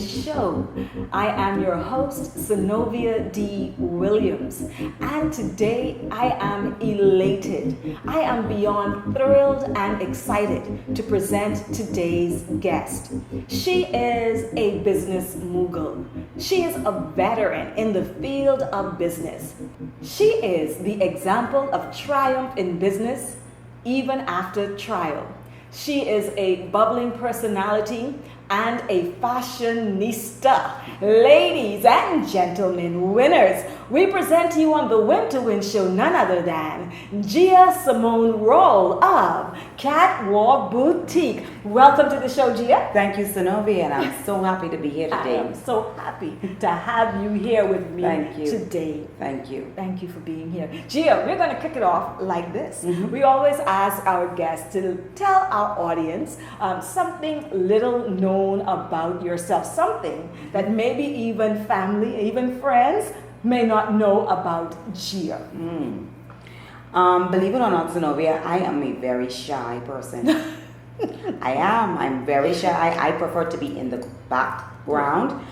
show. I am your host, Zenobia D. Williams, and today I am elated. I am beyond thrilled and excited to present today's guest. She is a business mogul. She is a veteran in the field of business. She is the example of triumph in business, even after trial. She is a bubbling personality and a fashionista. Ladies and gentlemen, winners, we present to you on the Win to Win show none other than Gia Simone Rolle of Catwalk Boutique. Welcome to the show, Gia. Thank you, Zenobia, and I'm so happy to be here today. I am so happy to have you here with me today. Thank you. Thank you for being here. Gia, we're going to kick it off like this. We always ask our guests to tell our audience something little known about yourself, something that maybe even family, even friends may not know about Gia. Believe it or not, Zenobia, I am a very shy person. I am. I'm very shy. I prefer to be in the background,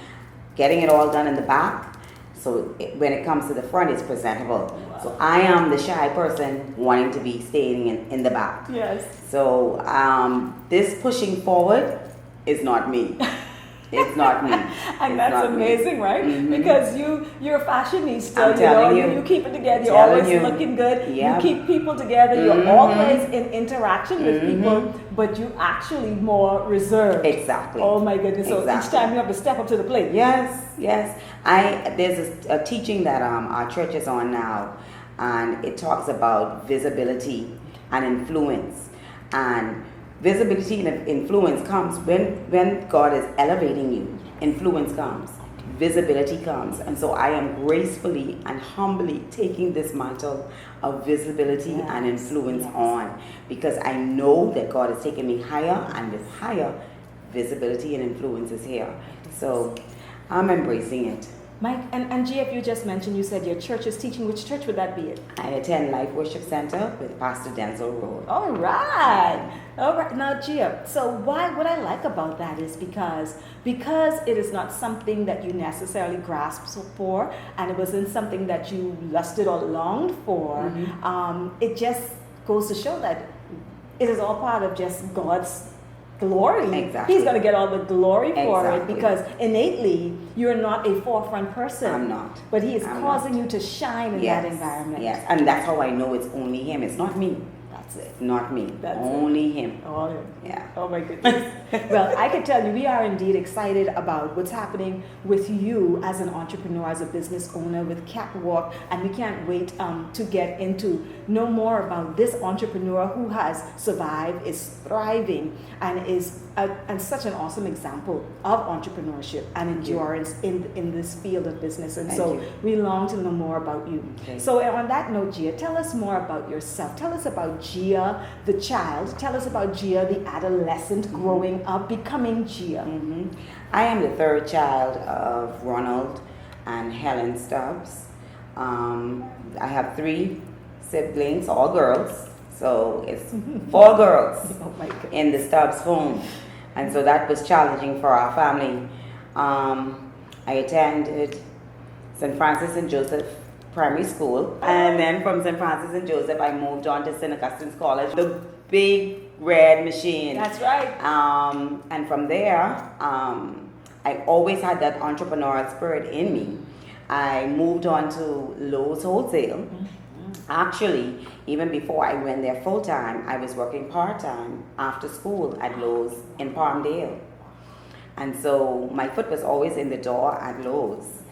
getting it all done in the back. So when it comes to the front, it's presentable. Wow. So I am the shy person wanting to be staying in the back. Yes. So this pushing forward is not me. It's not me. And that's amazing, right? Because you're a fashionista. You keep it together. You're always looking good. Yep. You keep people together. You're always in interaction with people, but you actually more reserved. Exactly. Oh my goodness! So each time you have to step up to the plate. Yes. There's a teaching that our church is on now, and it talks about visibility and influence. And visibility and influence comes when God is elevating you. Influence comes, visibility comes, and so I am gracefully and humbly taking this mantle of visibility and influence on, because I know that God is taking me higher, and with higher, visibility and influence is here. So I'm embracing it. Mike, and Gia, you just mentioned, you said your church is teaching. Which church would that be at? I attend Life Worship Center with Pastor Denzel Road. All right. Now, Gia, so what I like about that is because it is not something that you necessarily grasped for, and it wasn't something that you lusted or longed for. It just goes to show that it is all part of just God's glory. Exactly. He's going to get all the glory for it, because innately you're not a forefront person. I'm not. But He is causing you to shine in that environment. Yes, and that's how I know it's only Him. It's not me. That's it. Not me. That's only Him. All Him. Yeah. Oh my goodness. Well, I can tell you, we are indeed excited about what's happening with you as an entrepreneur, as a business owner with Catwalk, and we can't wait to get into know more about this entrepreneur who has survived, is thriving, and is and such an awesome example of entrepreneurship and endurance in this field of business. And so we long to know more about you. Okay. So on that note, Gia, tell us more about yourself. Tell us about Gia, the child. Tell us about Gia, the adolescent growing up, becoming Gia. I am the third child of Ronald and Helen Stubbs. I have 3 siblings, all girls. So it's 4 girls in the Stubbs home. And so that was challenging for our family. I attended St. Francis and Joseph Primary School. And then from St. Francis and Joseph, I moved on to St. Augustine's College, the big red machine. That's right. And from there, I always had that entrepreneurial spirit in me. I moved on to Lowe's Wholesale. Actually, even before I went there full time, I was working part time after school at Lowe's in Palmdale. And so my foot was always in the door at Lowe's.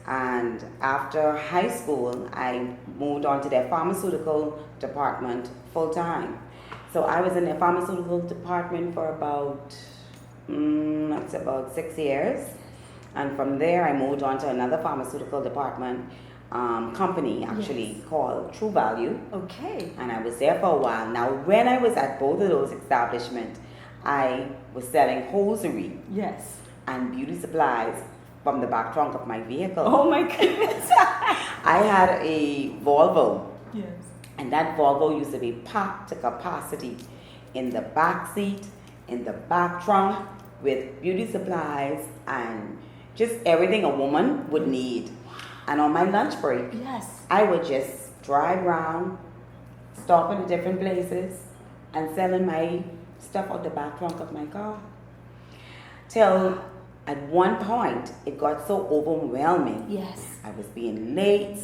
And after high school, I moved on to their pharmaceutical department full time. So I was in their pharmaceutical department for about 6 years. And from there, I moved on to another pharmaceutical department company, actually, called True Value. Okay. And I was there for a while. Now, when I was at both of those establishments, I was selling hosiery and beauty supplies from the back trunk of my vehicle. Oh my goodness. I had a Volvo. Yes. And that Volvo used to be packed to capacity in the back seat, in the back trunk, with beauty supplies and just everything a woman would need. And on my lunch break, Yes. I would just drive around, stopping at different places, and selling my stuff out the back trunk of my car. Till at one point, it got so overwhelming. Yes. I was being late,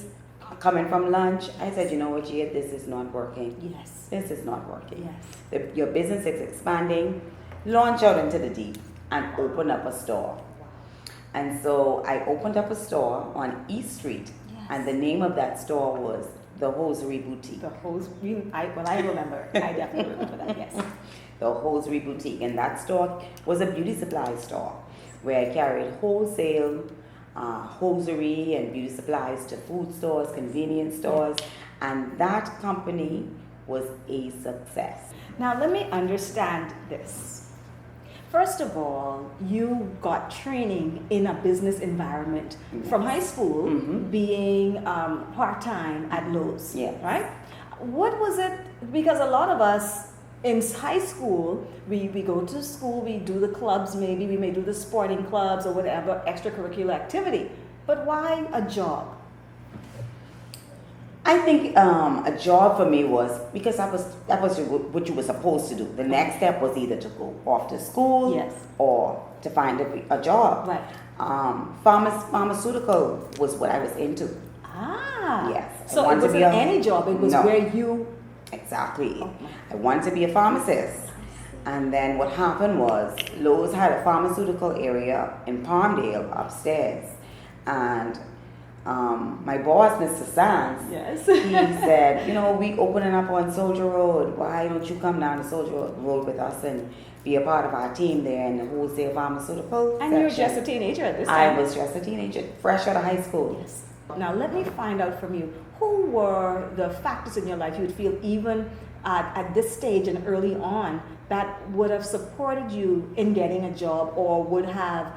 coming from lunch. I said, you know what, Gia, this is not working. Yes. This is not working. Yes. Your business is expanding. Launch out into the deep and open up a store. And so I opened up a store on East Street, Yes. and the name of that store was the Hosiery Boutique. The hose. I remember. I definitely remember that. Yes. The Hosiery Boutique, and that store was a beauty supply store where I carried wholesale hosiery and beauty supplies to food stores, convenience stores, and that company was a success. Now let me understand this. First of all, you got training in a business environment from high school, being part-time at Lowe's, Yeah. right? What was it? Because a lot of us in high school, we go to school, we do the clubs, maybe we may do the sporting clubs or whatever extracurricular activity. But why a job? I think a job for me was because that was what you were supposed to do. The next step was either to go off to school, Yes. or to find a job. Right. Pharmaceutical was what I was into. Ah. Yes. I So it wanted to wasn't be any job, it was No. where you. Exactly. Oh. I wanted to be a pharmacist. And then what happened was Lowe's had a pharmaceutical area in Palmdale upstairs. And my boss, Mr. Sands, Yes. he said, you know, we opening up on Soldier Road. Why don't you come down to Soldier Road with us and be a part of our team there in the wholesale pharmaceutical And you were section? just a teenager at this I time. was just a teenager, fresh out of high school. Yes. Now let me find out from you, who were the factors in your life you would feel even at this stage and early on that would have supported you in getting a job or would have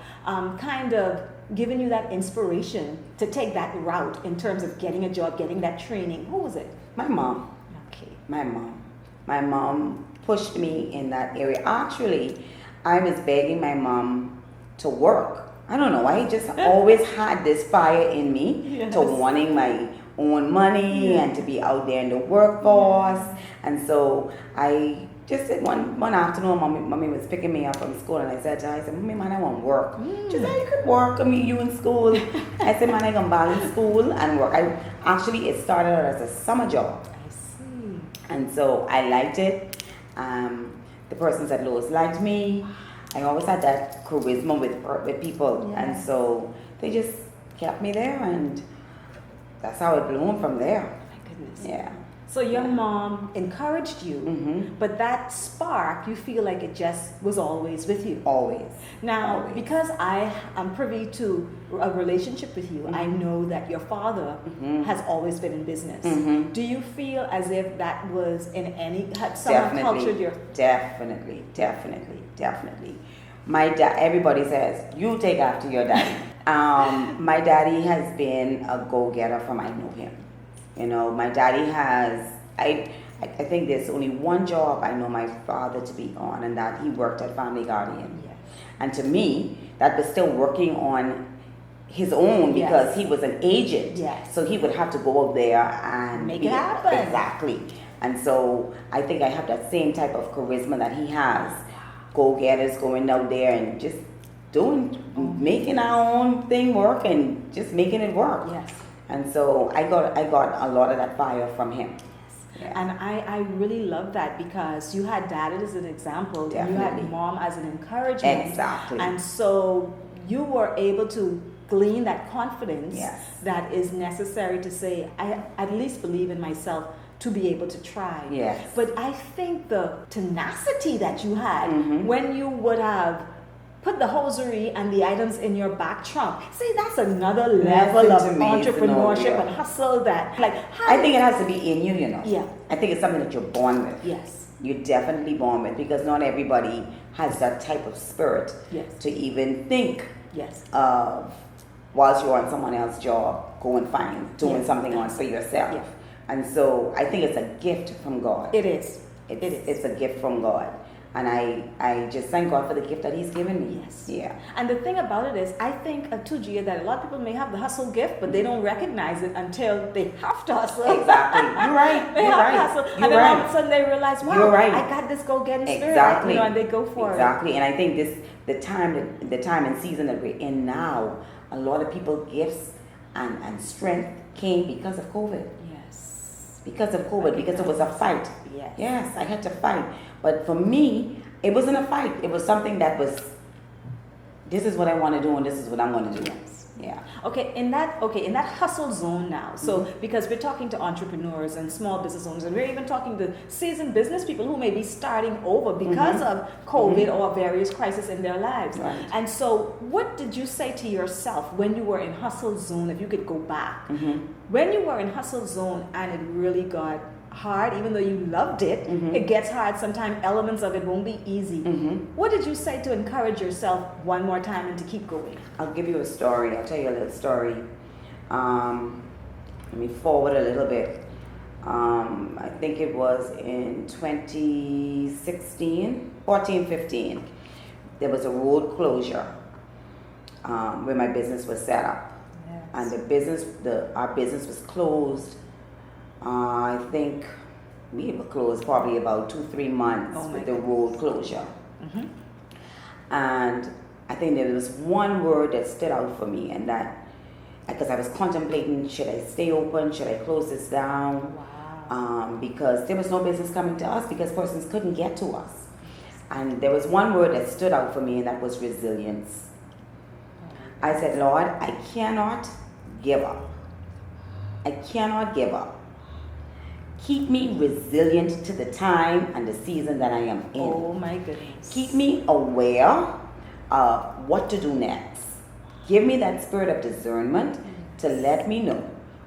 kind of given you that inspiration to take that route in terms of getting a job, getting that training? Who was it? My mom. Okay. My mom. My mom pushed me in that area. Actually, I was begging my mom to work. I don't know. I just always had this fire in me Yes. to wanting my own money and to be out there in the workforce. And so I just said one afternoon, mommy was picking me up from school, and I said to her, I said, Mommy, man, I want to work. She said, you could work. I mean, you in school. I said, man, I can balance school and work. It started out as a summer job. I see. And so I liked it. The persons at Lowe's liked me. I always had that charisma with people. Yes. And so they just kept me there, and that's how it bloomed from there. My goodness. Yeah. So your mom encouraged you, Mm-hmm. but that spark, you feel like it just was always with you. Always. Now, Always. because I am privy to a relationship with you, I know that your father has always been in business. Mhm. Do you feel as if that was in had someone cultured your? Definitely. My dad, everybody says, you take after your daddy. My daddy has been a go-getter from I know him. You know, my daddy has, I think there's only one job I know my father to be on, and that he worked at Family Guardian. Yes. And to me, that was still working on his own because Yes. he was an agent. Yes. So he would have to go out there and Make it happen. Exactly. And so I think I have that same type of charisma that he has. Go-getters going out there and just making our own thing work and just making it work. Yes. And so I got a lot of that fire from him. Yeah. And I really love that because you had dad as an example, and you Definitely. had mom as an encouragement. Exactly. And so you were able to glean that confidence Yes. that is necessary to say, I at least believe in myself to be able to try. Yes. But I think the tenacity that you had Mhm. when you would have put the hosiery and the items in your back trunk. See, that's another level Nothing of to me, entrepreneurship Zenobia. and hustle that, like, how I think it has to be in you, you know. Yeah. I think it's something that you're born with. Yes. You're definitely born with, because not everybody has that type of spirit Yes. to even think Yes. of, whilst you're on someone else's job, go and doing Yes. something on for yourself. Yeah. And so I think it's a gift from God. It is. It's, It is. it's a gift from God. And I just thank God for the gift that He's given me. Yes. Yeah. And the thing about it is, I think too, Gia, that a lot of people may have the hustle gift, but they don't recognize it until they have to hustle. Exactly. You're right. They You're have to right. hustle, You're and then right. all of a sudden they realize, wow, You're right. I got this go-getting spirit. Exactly. And they go for it. Exactly. And I think the time and season that we're in now, a lot of people gifts and strength came because of COVID. Yes. Because of COVID, because it was a fight. Yes. Yes, I had to fight. But for me, it wasn't a fight. It was something that was, this is what I want to do and this is what I'm going to do. Yeah. Okay, in that hustle zone now. So because we're talking to entrepreneurs and small business owners, and we're even talking to seasoned business people who may be starting over because of COVID or various crises in their lives. Right. And so, what did you say to yourself when you were in hustle zone? If you could go back, when you were in hustle zone and it really got hard, even though you loved it, it gets hard. Sometimes elements of it won't be easy. What did you say to encourage yourself one more time and to keep going? I'll give you a story. I'll tell you a little story. Let me forward a little bit. I think it was in 2016, 14, 15. There was a road closure where my business was set up. Yes. And our business was closed. I think we were closed probably about 2-3 months with the road closure. And I think there was one word that stood out for me, and that, because I was contemplating, should I stay open, should I close this down? Wow. Because there was no business coming to us because persons couldn't get to us. And there was one word that stood out for me, and that was resilience. I said, Lord, I cannot give up. I cannot give up. Keep me resilient to the time and the season that I am in. Oh my goodness. Keep me aware of what to do next. Give me that spirit of discernment to let me know,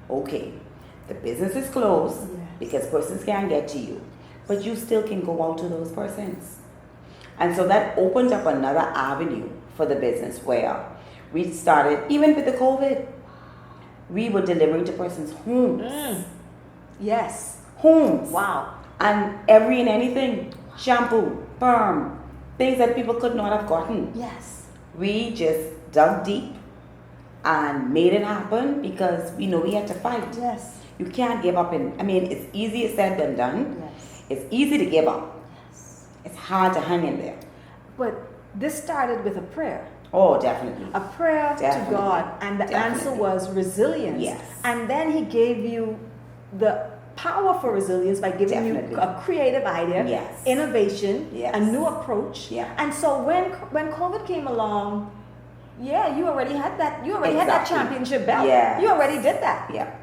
okay, the business is closed because persons can't get to you, but you still can go out to those persons. And so that opened up another avenue for the business where we started, even with the COVID, we were delivering to persons' homes. Yes. Homes. Wow. And every and anything, shampoo, perm, things that people could not have gotten. Yes. We just dug deep and made it happen because we know we had to fight. Yes. You can't give up it's easier said than done. Yes. It's easy to give up. Yes. It's hard to hang in there. But this started with a prayer. Oh, definitely. A prayer Definitely. to God, and the answer was resilience. Yes. And then He gave you the power for resilience by giving Definitely. you a creative idea, Yes. innovation, Yes. a new approach. Yeah. And so when COVID came along, you already had that. You already had that Exactly. championship belt. Yes. You already did that. Yep.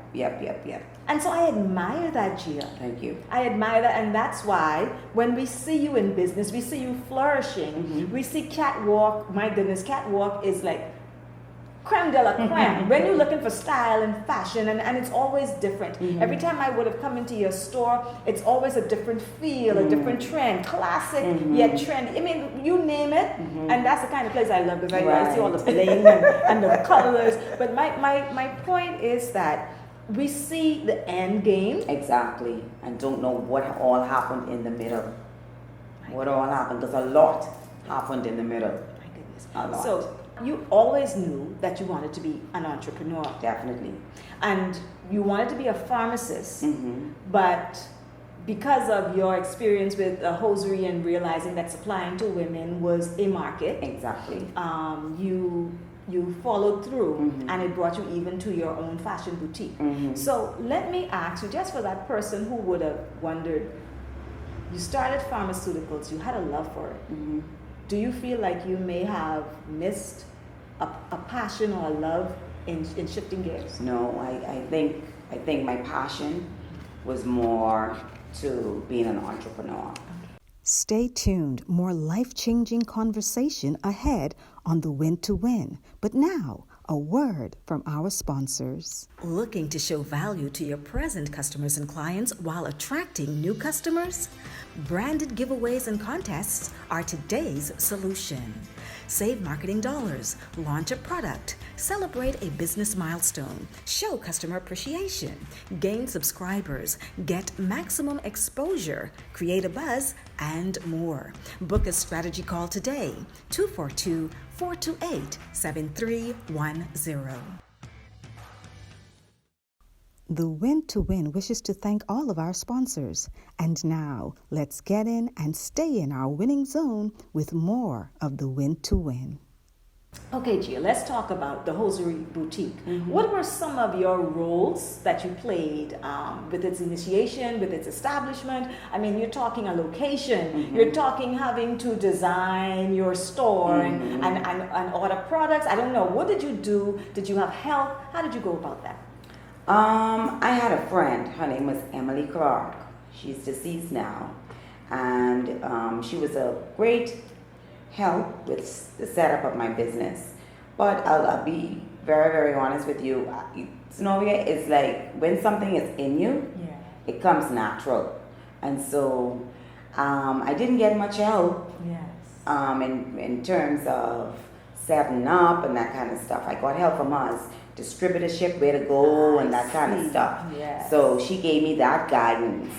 And so I admire that, Gia. Thank you. I admire that, and that's why when we see you in business, we see you flourishing. We see catwalk. My goodness, catwalk is like creme de la creme. When you're looking for style and fashion, and it's always different. Every time I would have come into your store, it's always a different feel, a different trend, classic yet trendy. I mean, you name it, and that's the kind of place I love. Because I see all the bling and the colors. But my point is that we see the end game. Exactly. And don't know what all happened in the middle. What all happened? Because a lot happened in the middle. My goodness. A lot. So you always knew that you wanted to be an entrepreneur. Definitely. And you wanted to be a pharmacist, but because of your experience with hosiery and realizing that supplying to women was a market, Exactly. you followed through, and it brought you even to your own fashion boutique. So let me ask you, just for that person who would have wondered, you started pharmaceuticals, you had a love for it. Do you feel like you may have missed a passion or a love in shifting gears? No, I think my passion was more to being an entrepreneur. Stay tuned. More life-changing conversation ahead on the Win to Win. But now, a word from our sponsors. Looking to show value to your present customers and clients while attracting new customers? Branded giveaways and contests are today's solution. Save marketing dollars, launch a product, celebrate a business milestone, show customer appreciation, gain subscribers, get maximum exposure, create a buzz, and more. Book a strategy call today, 242-428-7310. The Win to Win wishes to thank all of our sponsors. And now, let's get in and stay in our winning zone with more of the Win to Win. Okay, Gia, let's talk about the hosiery boutique. What were some of your roles that you played with its initiation, with its establishment? I mean, you're talking a location, you're talking having to design your store and order products. I don't know. What did you do? Did you have help? How did you go about that? I had a friend, her name was Emily Clark. She's deceased now. And she was a great help with the setup of my business. But I'll be very, very honest with you. Synovia is like when something is in you, it comes natural. And so I didn't get much help in terms of setting up and that kind of stuff. I got help from us. Distributorship, where to go, and that kind of stuff. So she gave me that guidance.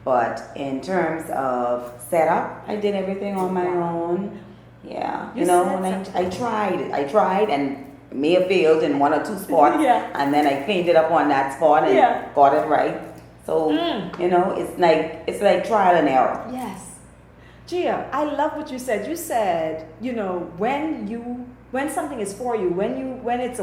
But in terms of setup, I did everything on my own. Yeah, you know, and I tried and may have failed in one or two spots, and then I cleaned it up on that spot and got it right. So you know, it's like trial and error. Yes, Gia, I love what you said. You said, you know, when something is for you, when it's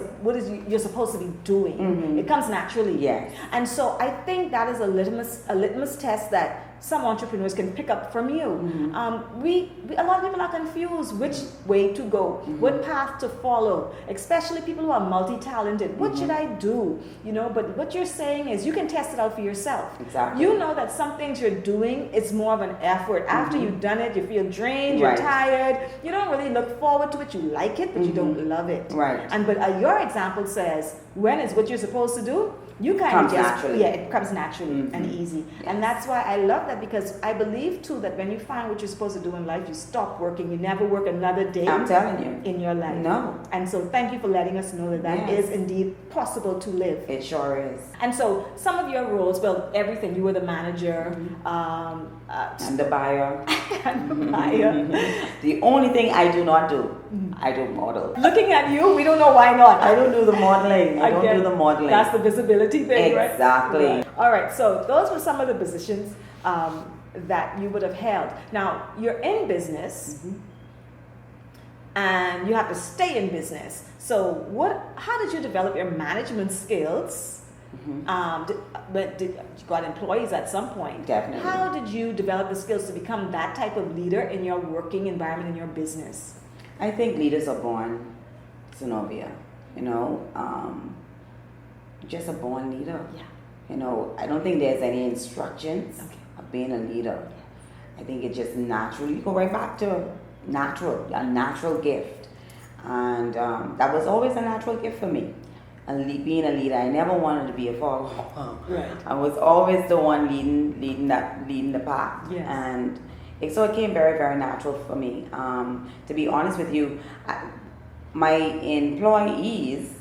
you're supposed to be doing, it comes naturally. Yes. And so I think that is a litmus test that some entrepreneurs can pick up from you. A lot of people are confused which way to go, what path to follow, especially people who are multi-talented. What should I do? You know, but what you're saying is you can test it out for yourself. Exactly. You know that some things you're doing, it's more of an effort. After you've done it, you feel drained, you're tired. You don't really look forward to it. You like it, but you don't love it. Right. But your example says, when is what you're supposed to do, you kind of just naturally. it comes naturally and easy. And that's why I love that, because I believe too that when you find what you're supposed to do in life, you stop working. You never work another day. I'm telling you. In your life. No. And so thank you for letting us know that that is indeed possible to live. It sure is. And so some of your roles, well, everything. You were the manager, And the buyer. and the buyer. The only thing I do not do, I don't model. Looking at you, we don't know why not. I don't do the modeling. I don't do the modeling. That's the visibility thing, right? Exactly. Right. All right, so those were some of the positions that you would have held. Now, you're in business, and you have to stay in business. So how did you develop your management skills? But you got employees at some point. Definitely. How did you develop the skills to become that type of leader in your working environment, in your business? I think leaders are born, Synovia. You know, just a born leader. Yeah. You know, I don't think there's any instructions of being a leader. I think it just naturally, you go right back to a natural gift. And that was always a natural gift for me. And being a leader, I never wanted to be a follower. Right. I was always the one leading the pack. Yes. And so it came very, very natural for me. To be honest with you, my employees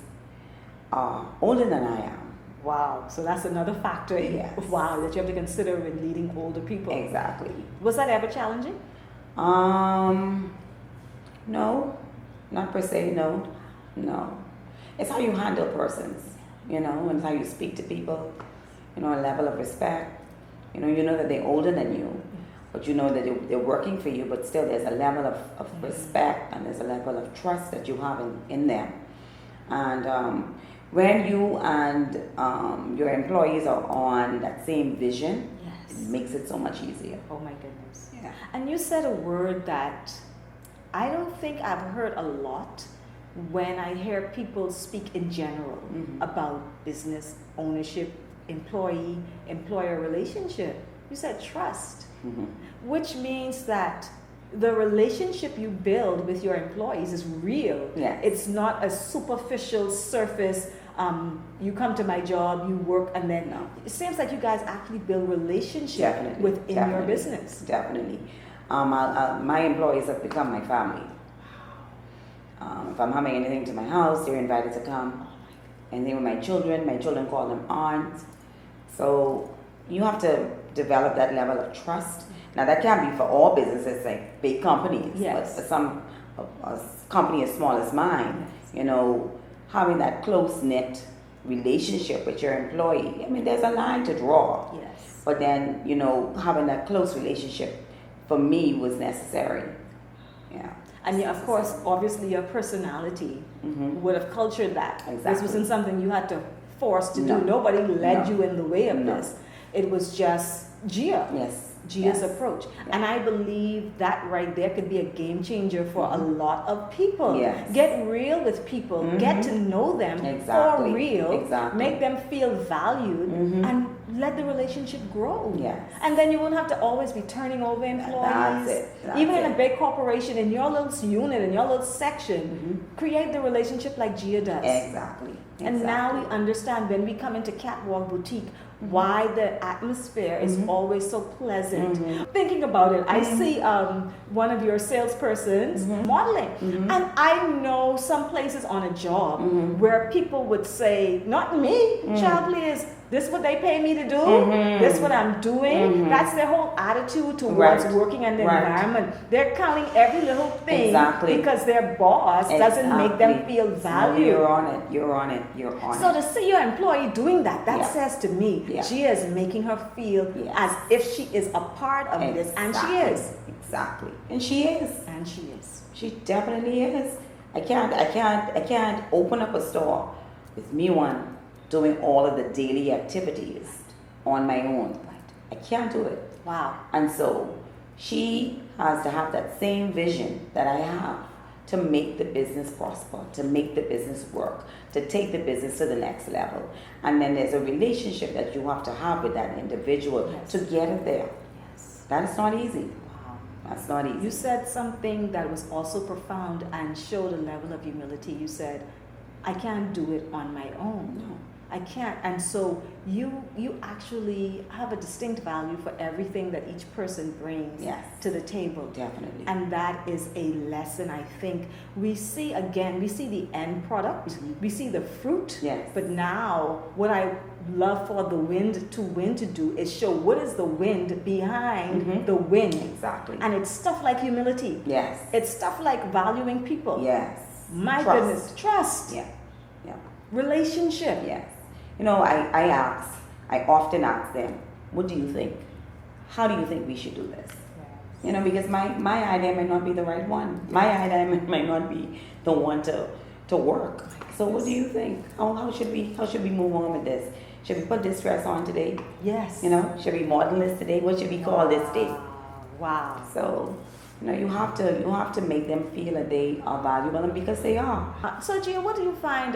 are older than I am. Wow, so that's another factor. Yes. Wow, that you have to consider when leading older people. Exactly. Was that ever challenging? No, not per se. No. It's how you handle persons, you know, and how you speak to people. You know, a level of respect. You know that they're older than you, but you know that they're working for you. But still, there's a level of respect and there's a level of trust that you have in them. And when you and your employees are on that same vision, it makes it so much easier. Oh my goodness. Yeah. And you said a word that I don't think I've heard a lot when I hear people speak in general about business ownership, employer relationship. You said trust, which means that the relationship you build with your employees is real. Yes. It's not a superficial surface. You come to my job, you work, and then it seems like you guys actually build relationship within your business. Definitely. My employees have become my family. If I'm having anything to my house, they're invited to come. Anything with my children call them aunts. So you have to develop that level of trust. Now that can be for all businesses, like big companies. Yes. But for some a company as small as mine, you know, having that close knit relationship with your employee. I mean, there's a line to draw. Yes. But then, you know, having that close relationship for me was necessary. Yeah. And yeah, of course, obviously your personality would have cultured that. Exactly. This wasn't something you had to force to No. do. Nobody led No. you in the way of No. this. It was just Gia. Yes. Gia's Yes. approach. Yeah. And I believe that right there could be a game changer for a lot of people. Yes. Get real with people. Get to know them Exactly. for real. Exactly. Make them feel valued and let the relationship grow. Yes. And then you won't have to always be turning over employees. That's it. That's Even in it. a big corporation, in your little unit, in your little section, create the relationship like Gia does. Exactly. And now we understand when we come into Catwalk Boutique why the atmosphere is always so pleasant. Thinking about it, I see one of your salespersons modeling. And I know some places on a job where people would say, not me, child, please. This what they pay me to do. This what I'm doing. That's their whole attitude towards Right. working and the Right. environment. They're counting every little thing because their boss doesn't make them Exactly. feel No, valued. you're on it. You're on it. You're on So it. to see your employee doing that, that Yeah. says to me, Yeah. Gia is making her feel Yes. as if she is a part of this, and she is. Exactly. And she is. And she is. She definitely is. I can't open up a store with me one doing all of the daily activities on my own. I can't do it. Wow. And so she has to have that same vision that I have to make the business prosper, to make the business work, to take the business to the next level. And then there's a relationship that you have to have with that individual Yes. to get it there. Yes. That's not easy. Wow. That's not easy. You said something that was also profound and showed a level of humility. You said, I can't do it on my own. No. I can't. And so you actually have a distinct value for everything that each person brings Yes. to the table. Definitely. And that is a lesson, I think. We see the end product, we see the fruit. Yes. But now, what I love for the wind to do is show what is the wind behind the wind. Exactly. And it's stuff like humility. Yes. It's stuff like valuing people. Yes. My Trust. goodness. Trust. Yeah. Yeah. Relationship. Yes. You know, I often ask them, what do you think? How do you think we should do this? You know, because my idea might not be the right one. My idea might not be the one to work. So what do you think? How should we move on with this? Should we put this dress on today? Yes. You know, should we model this today? What should we call this day? Wow. So, you know, you have to make them feel that they are valuable, and because they are. So Gia, what do you find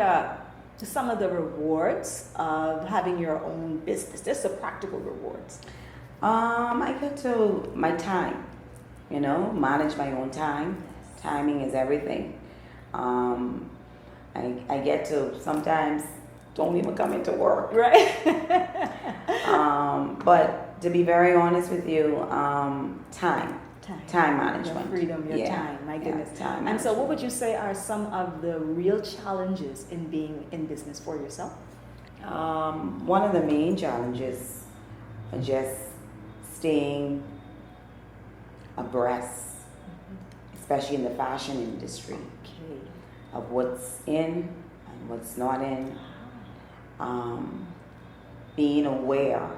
some of the rewards of having your own business? Just the practical rewards. I get to my time, you know, manage my own time. Timing is everything. I get to sometimes don't even come into work. Right. But to be very honest with you, time management. Your freedom, your Yeah. time. My Yeah, goodness. time And so what management. would you say are some of the real challenges in being in business for yourself? One of the main challenges are just staying abreast, especially in the fashion industry, Okay. of what's in and what's not in. Being aware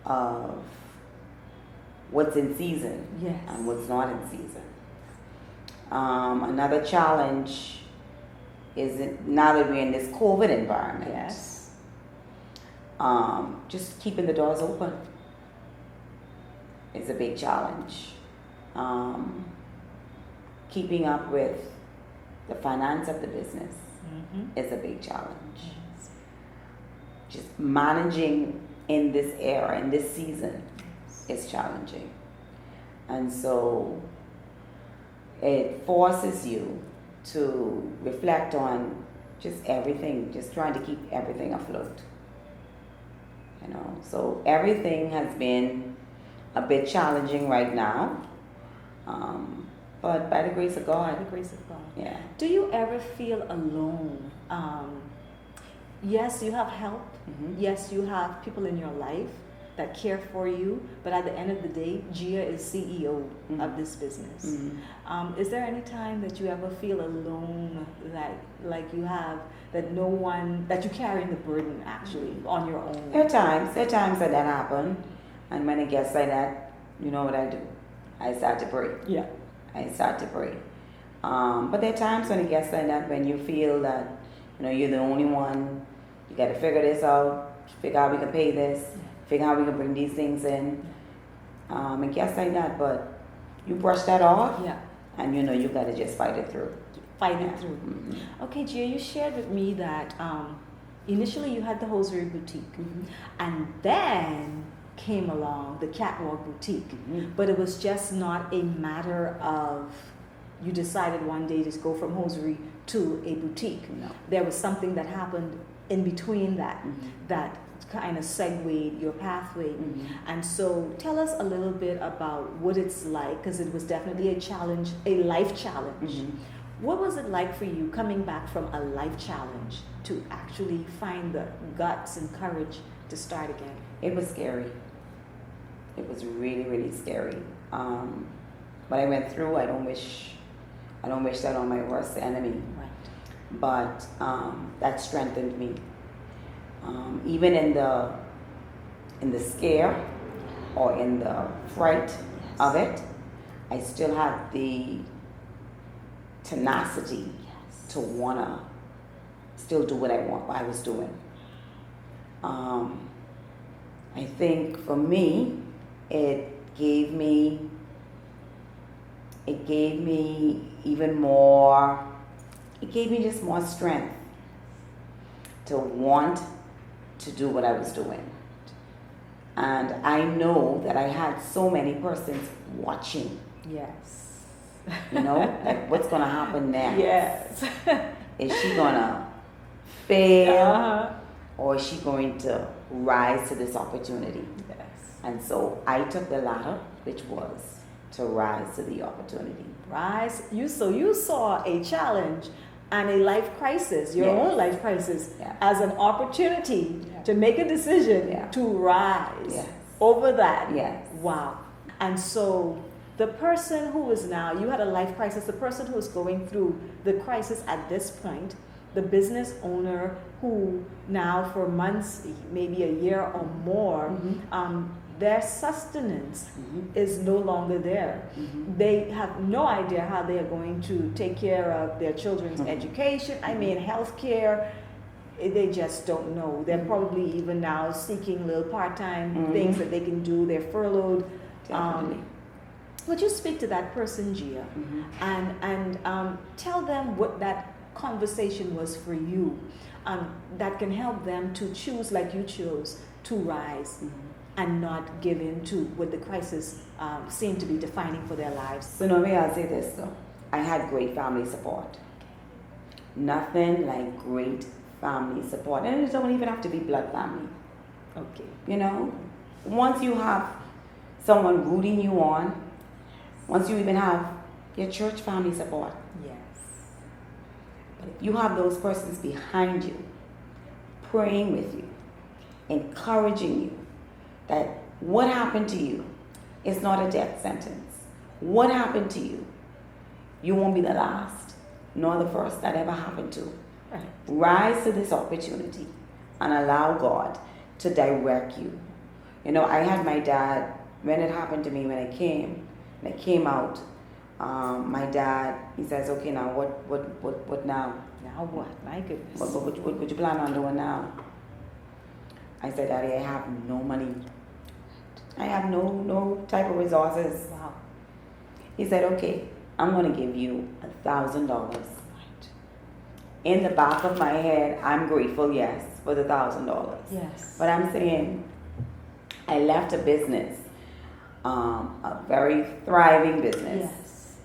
of what's in season Yes. and what's not in season. Another challenge is now that we're in this COVID environment, Yes. just keeping the doors open is a big challenge. Keeping up with the finance of the business is a big challenge. Just managing in this era, in this season, is challenging. And so it forces you to reflect on just everything, just trying to keep everything afloat. You know, so everything has been a bit challenging right now. But by the grace of By God, the grace of God. yeah. Do you ever feel alone? Yes, you have help. Mhm. Yes, you have people in your life that care for you. But at the end of the day, Gia is CEO Mhm. of this business. Mhm. Is there any time that you ever feel alone, like you have that no one that you carrying the burden actually on your own? There are times that happen, and when it gets like that, you know what I do? I start to pray. Yeah. I start to pray. But there are times when it gets like that, when you feel that, you're the only one. You got to figure this out. Figure out we can pay this. Figure out we can bring these things in. It gets like that, but you brush that off, Yeah. and you got to just fight it through. Fight Yeah. it through. Mhm. Okay, Gia, you shared with me that initially you had the hosiery boutique, Mhm. and then came along the catwalk boutique. Mhm. But it was just not a matter of you decided one day to go from hosiery to a boutique. No. There was something that happened in between that Mhm. that kind of segued your pathway. Mhm. And so tell us a little bit about what it's like, because it was definitely a challenge, a life challenge. Mhm. What was it like for you coming back from a life challenge to actually find the guts and courage to start again? It was scary. It was really, really scary. What I went through, I don't wish that on my worst enemy. Right. But that strengthened me. Even in the scare or in the fright of it, I still had the tenacity to wanna still do what I was doing. I think for me, it gave me even more. It gave me just more strength to want to do what I was doing. And I know that I had so many persons watching, Yes. like what's going to happen next? Yes. Is she going to fail Uh-huh. or is she going to rise to this opportunity? Yes. And so I took the latter, which was to rise to the opportunity. Rise. You saw a challenge and a life crisis, your Yes. own life crisis, Yeah. as an opportunity Yeah. to make a decision Yeah. to rise Yes. over that. Yes. Wow. And so the person who is now, you had a life crisis, the person who is going through the crisis at this point, the business owner who now for months, maybe a year or more, their sustenance is no longer there. They have no idea how they are going to take care of their children's education. I mean, healthcare. They just don't know. They're probably even now seeking little part-time things that they can do. They're furloughed. Definitely. Would you speak to that person, Gia, and tell them what that conversation was for you, that can help them to choose like you chose, to rise and not give in to what the crisis seemed to be defining for their lives? So Nomi, I'll say this though. I had great family support. Nothing like great family support. And it don't even have to be blood family. Okay. Once you have someone rooting you on, once you even have your church family support, Yes. you have those persons behind you, praying with you, encouraging you that what happened to you is not a death sentence. What happened to you, you won't be the last, nor the first that ever happened to. Right. Rise to this opportunity and allow God to direct you. I had my dad, when it happened to me, when I came out, my dad, he says, okay, now what now? Now what? My goodness. What you plan on doing now? I said, Daddy, I have no money. I have no type of resources. Wow. He said, okay, I'm going to give you $1,000. Right. In the back of my head, I'm grateful, yes, for the $1,000. Yes. But I'm saying, I left a business, a very thriving business. Yes.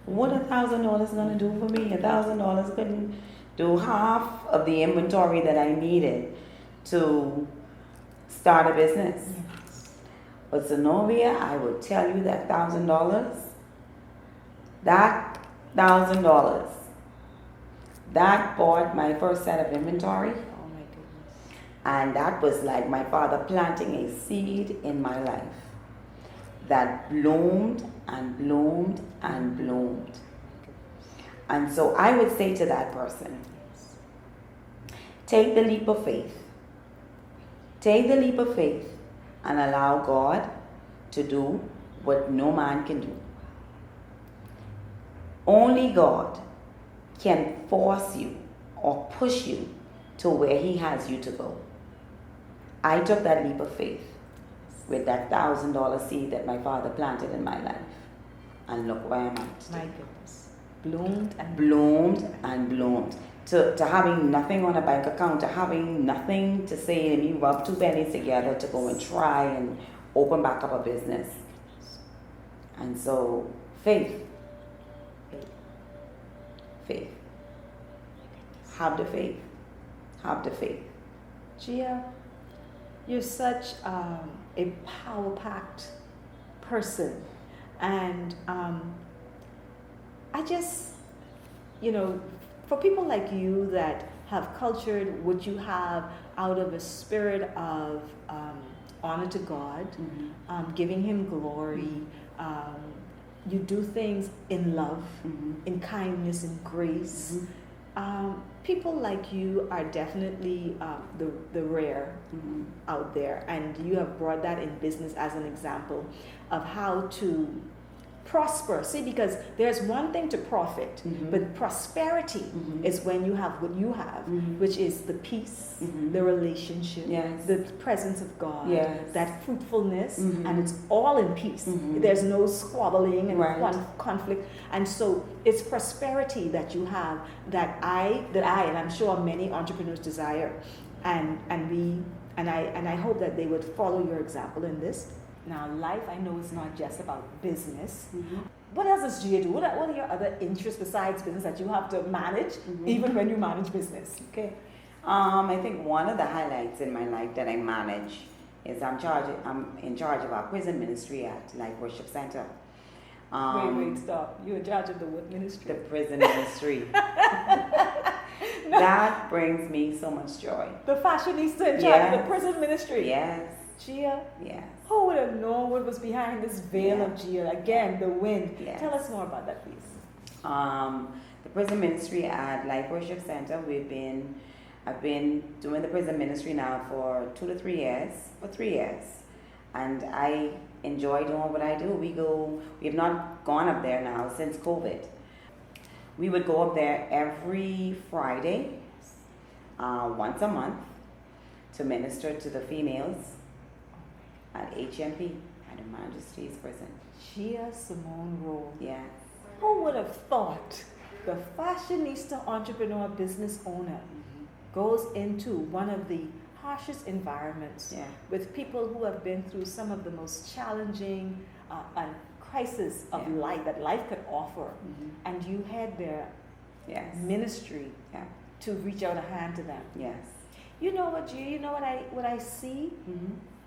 What $1,000 going to do for me? $1,000 couldn't do half of the inventory that I needed to start a business. Yes. But Zenobia, I will tell you that $1,000 That $1,000, that bought my first set of inventory. Oh my goodness. And that was like my father planting a seed in my life that bloomed and bloomed and bloomed. And so I would say to that person, take the leap of faith. Take the leap of faith and allow God to do what no man can do. Only God can force you or push you to where He has you to go. I took that leap of faith with that $1,000 seed that my father planted in my life. And look where I'm at today. My goodness. Bloomed and Bloomed and bloomed. To having nothing on a bank account, to having nothing to say, let me rub two pennies together to go and try and open back up a business. And so, faith. Faith. Have the faith. Have the faith. Gia, you're such a power-packed person, and I just, for people like you that have cultured what you have out of a spirit of honor to God, giving Him glory, you do things in love, in kindness, in grace. People like you are definitely the rare out there, and you have brought that in business as an example of how to prosper. See, because there's one thing to profit, but prosperity is when you have what you have, which is the peace, the relationship, the presence of God, that fruitfulness, and it's all in peace. There's no squabbling and conflict, and so it's prosperity that you have that and I'm sure many entrepreneurs desire, and I hope that they would follow your example in this. Now, life, I know, is not just about business. What else does Gia do? What are your other interests besides business that you have to manage, even when you manage business? Okay. I think one of the highlights in my life that I manage is I'm in charge of our prison ministry at Life Worship Center. Wait, stop. You're in charge of the what ministry? The prison ministry. That brings me so much joy. The fashionista in charge of the prison ministry. Yes. Gia? Yes. Who would have known what was behind this veil of Gia? Again, the wind. Yes. Tell us more about that, please. The prison ministry at Life Worship Center, I've been doing the prison ministry now for 2 to 3 years, and I enjoy doing what I do. We have not gone up there now since COVID. We would go up there every Friday, once a month, to minister to the females at HMP, at Her Majesty's Prison. Gia Simone Rolle. Yes. Who would have thought the fashionista entrepreneur business owner goes into one of the harshest environments with people who have been through some of the most challenging and crisis of life that life could offer, and you had their ministry to reach out a hand to them. Yes. You know what, Gia? You know what I see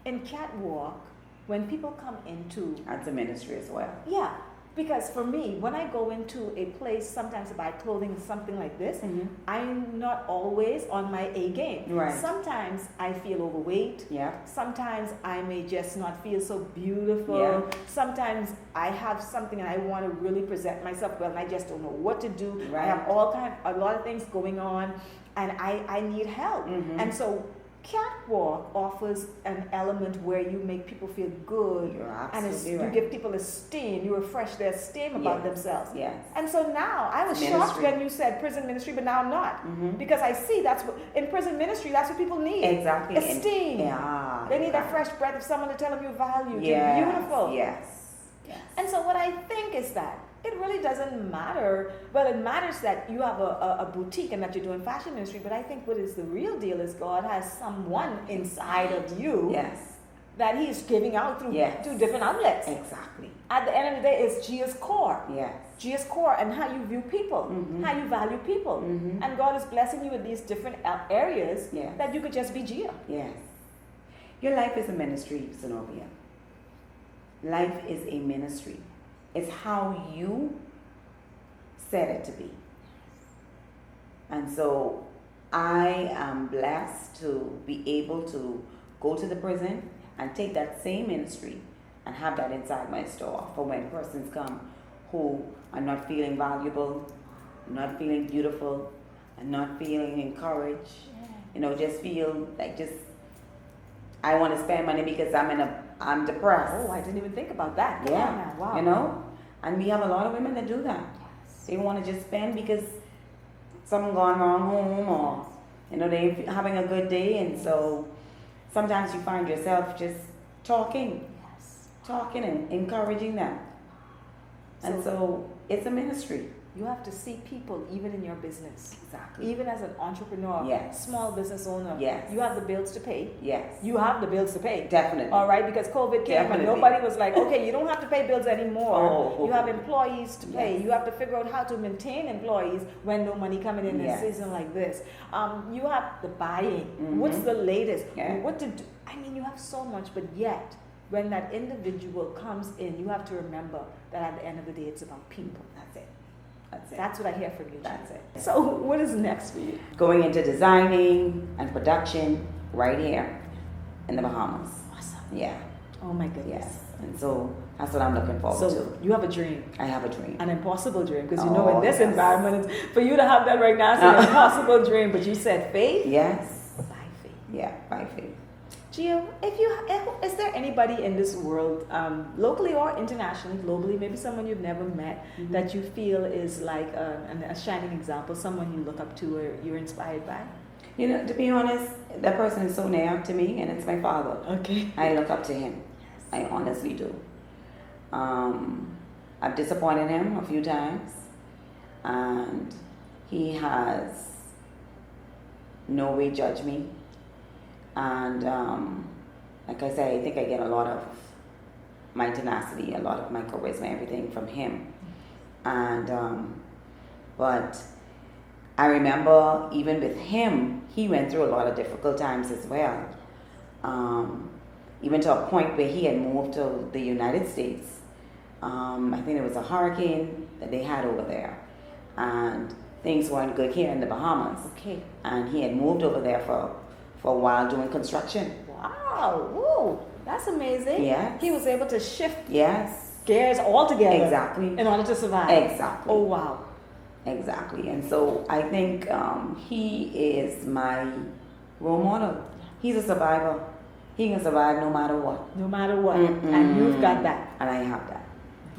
in Catwalk when people come into That's a ministry as well. Yeah, because for me, when I go into a place, sometimes to buy clothing, something like this, I'm not always on my A game. Right. Sometimes I feel overweight. Yeah. Sometimes I may just not feel so beautiful. Yeah. Sometimes I have something and I want to really present myself well, and I just don't know what to do. Right. I have a lot of things going on, and I need help. And so Catwalk offers an element where you make people feel good, You're and absolutely you give people esteem, you refresh their esteem about themselves. Yes. And so now, I was shocked when you said prison ministry, but now I'm not. Because I see that's what, in prison ministry, that's what people need. Exactly. Esteem. They need that fresh breath of someone to tell them you're valued, you're beautiful. Yes. And so what I think is that it really doesn't matter. Well, it matters that you have a boutique and that you're doing fashion ministry, but I think what is the real deal is God has someone inside of you that He's giving out through different outlets. Exactly. At the end of the day, it's Gia's core. Yes. Gia's core and how you view people, how you value people. And God is blessing you with these different areas that you could just be Gia. Yes. Your life is a ministry, Zenobia. Life is a ministry. It's how you said it to be. And so I am blessed to be able to go to the prison and take that same ministry and have that inside my store for when persons come who are not feeling valuable, not feeling beautiful, and not feeling encouraged. You know, just feel like I want to spend money because I'm depressed. Oh, I didn't even think about that. Come Yeah. on now. Wow. You know? And we have a lot of women that do that. Yes. They want to just spend because something gone wrong home, or you know, they're having a good day, and so sometimes you find yourself just talking and encouraging them. And so it's a ministry. You have to see people even in your business. Exactly. Even as an entrepreneur, Yes. small business owner, Yes. you have the bills to pay. Yes. You have the bills to pay. Definitely. All right, because COVID came Definitely. and nobody was like, okay, you don't have to pay bills anymore. Oh. You have employees to pay. Yes. You have to figure out how to maintain employees when no money coming in Yes. a season like this. You have the buying. Mhm. What's the latest? Yeah. What to do? I mean, you have so much, but yet, when that individual comes in, you have to remember that at the end of the day, it's about people. That's it. That's it. That's what I hear from you. That's it. So, what is next for you? Going into designing and production right here in the Bahamas. Awesome. Yeah. Oh my goodness. Yes. And so that's what I'm looking forward So to. you have a dream, I have a dream. an impossible dream, because you know in Oh, this yes. environment, for you to have that right now, it's an impossible dream. But you said faith. Yes. By faith. Yeah, by faith. Gia, is there anybody in this world, locally or internationally, globally, maybe someone you've never met, that you feel is like a shining example, someone you look up to or you're inspired by? You know, to be honest, that person is so near to me, and it's my father. Okay. I look up to him. I honestly do. I've disappointed him a few times, and he has no way judged me. And like I say, I think I get a lot of my tenacity, a lot of my charisma, everything from him. And but I remember even with him, he went through a lot of difficult times as well. Even to a point where he had moved to the United States. I think there was a hurricane that they had over there, and things weren't good here in the Bahamas. Okay. And he had moved over there for a while doing construction. Wow. Whoa. That's amazing. Yes. He was able to shift Yes. gears altogether. Exactly. In order to survive. Exactly. Oh, wow. Exactly. And so I think he is my role model. He's a survivor. He can survive no matter what. No matter what. And you've got that. And I have that.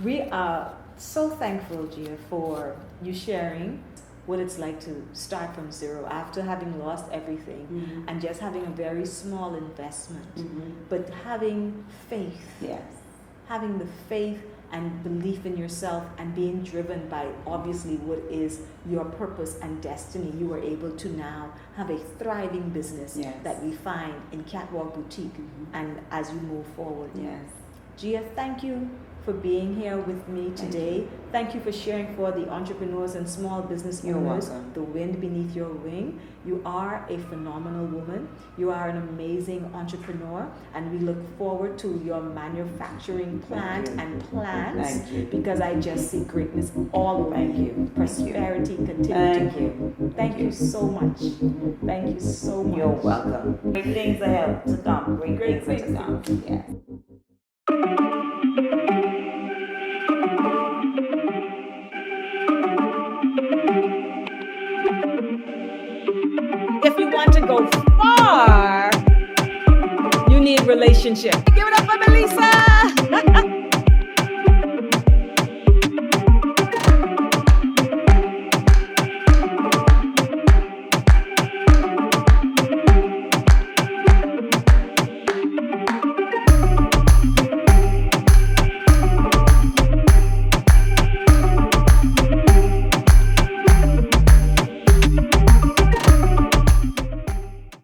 We are so thankful, Gia, for you sharing what it's like to start from zero after having lost everything and just having a very small investment, but having faith. Yes. Having the faith and belief in yourself and being driven by obviously what is your purpose and destiny. You are able to now have a thriving business Yes. that we find in Catwalk Boutique and as you move forward. Yes. Gia, thank you for being here with me today. Thank you for sharing for the entrepreneurs and small business You're owners welcome. the wind beneath your wing. You are a phenomenal woman. You are an amazing entrepreneur, and we look forward to your manufacturing plant and plans. Thank you. Because I just see greatness all over Thank you. Prosperity continue Thank to you. Thank you so much. Thank you so much. You're welcome. Great things ahead to come. Great things to come. Yes. If you want to go far, you need relationship. Give it up for Melissa.